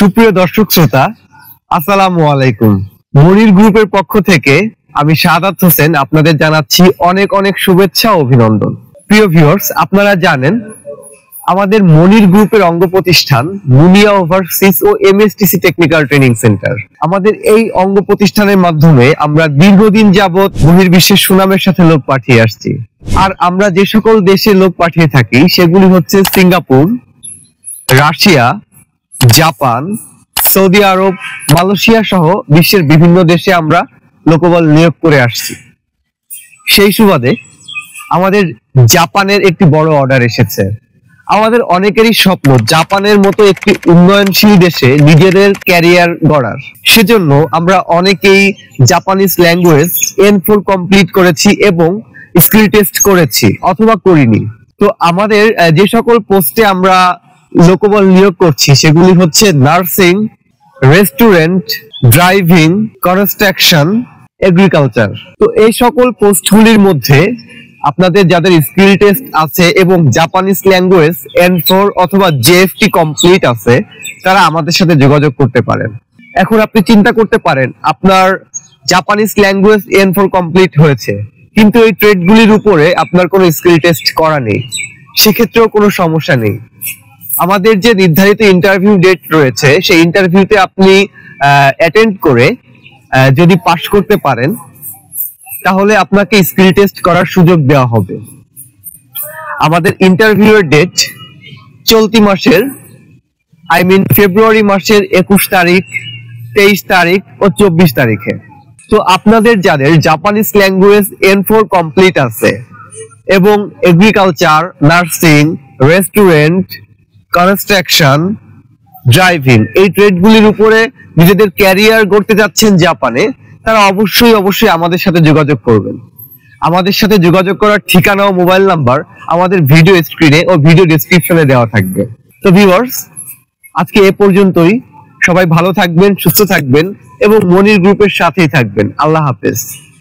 সুপ্রিয় দর্শক শ্রোতা, আসসালামু আলাইকুম। মনির গ্রুপের পক্ষ থেকে আমি শাহাদাত হোসেন আপনাদের জানাচ্ছি অনেক অনেক শুভেচ্ছা ও অভিনন্দন। প্রিয় ভিউয়ার্স, আপনারা জানেন আমাদের মনির গ্রুপের অঙ্গ প্রতিষ্ঠান মুনিয়া ওভারসিজ ও এমএসটিসি টেকনিক্যাল ট্রেনিং সেন্টার। আমাদের এই অঙ্গ প্রতিষ্ঠানের মাধ্যমে আমরা দীর্ঘদিন যাবৎ বহির্বিশ্বের সুনামের সাথে লোক পাঠিয়ে আসছি। আর আমরা যে সকল দেশে লোক পাঠিয়ে থাকি সেগুলি হচ্ছে সিঙ্গাপুর, রাশিয়া, জাপান, সৌদি আরব, মালয়েশিয়া সহ বিশ্বের বিভিন্ন দেশে আমরা লোকবল নিয়োগ করে আসছি। সেই সুবাদে আমাদের জাপানের একটি বড় অর্ডার এসেছে। আমাদের অনেকেরই স্বপ্ন জাপানের মতো একটি উন্নয়নশীল দেশে নিজেদের ক্যারিয়ার গড়ার। সেজন্য আমরা অনেকেই জাপানিজ ল্যাঙ্গুয়েজ N4 কমপ্লিট করেছি এবং স্কিল টেস্ট করেছি অথবা করিনি। তো আমাদের যে সকল পোস্টে আমরা লোকবল নিয়োগ করছি সেগুলি হচ্ছে nursing, restaurant, driving, construction, agriculture. তো এই সকল পোস্টগুলির মধ্যে আপনাদের যাদের স্কিল টেস্ট আছে এবং জাপানিজ ল্যাঙ্গুয়েজ N4 অথবা JFT কমপ্লিট আছে তারা আমাদের সাথে যোগাযোগ করতে পারেন। এখন আপনি চিন্তা করতে পারেন আপনার জাপানিজ ল্যাঙ্গুয়েজ N4 কমপ্লিট হয়েছে কিন্তু এই ট্রেডগুলির উপরে আপনার কোনো স্কিল টেস্ট করা নেই, সেক্ষেত্রেও কোনো সমস্যা নেই। আমাদের যে নির্ধারিত ইন্টারভিউ ডেট রয়েছে সেই ইন্টারভিউতে আপনি অ্যাটেন্ড করে যদি পাস করতে পারেন তাহলে আপনাকে স্কিল টেস্ট করার সুযোগ দেওয়া হবে। আমাদের ইন্টারভিউয়ের ডেট চলতি মাসের ফেব্রুয়ারি মাসের 21 তারিখ, 23 তারিখ ও 24 তারিখে। তো আপনাদের যাদের জাপানিজ ল্যাঙ্গুয়েজ N4 কমপ্লিট আছে এবং agriculture, nursing, restaurant, construction, driving এই ট্রেডগুলির উপরে নিজেদের ক্যারিয়ার গড়তে যাচ্ছেন জাপানে, তারা অবশ্যই আমাদের সাথে যোগাযোগ করবেন। আমাদের সাথে যোগাযোগ করার ঠিকানা ও মোবাইল নাম্বার আমাদের ভিডিও স্ক্রিনে ও ভিডিও ডেসক্রিপশনে দেওয়া থাকবে। তো ভিউয়ার্স, আজকে এ পর্যন্তই। সবাই ভালো থাকবেন, সুস্থ থাকবেন এবং মনির গ্রুপের সাথেই থাকবেন। আল্লাহ হাফেজ।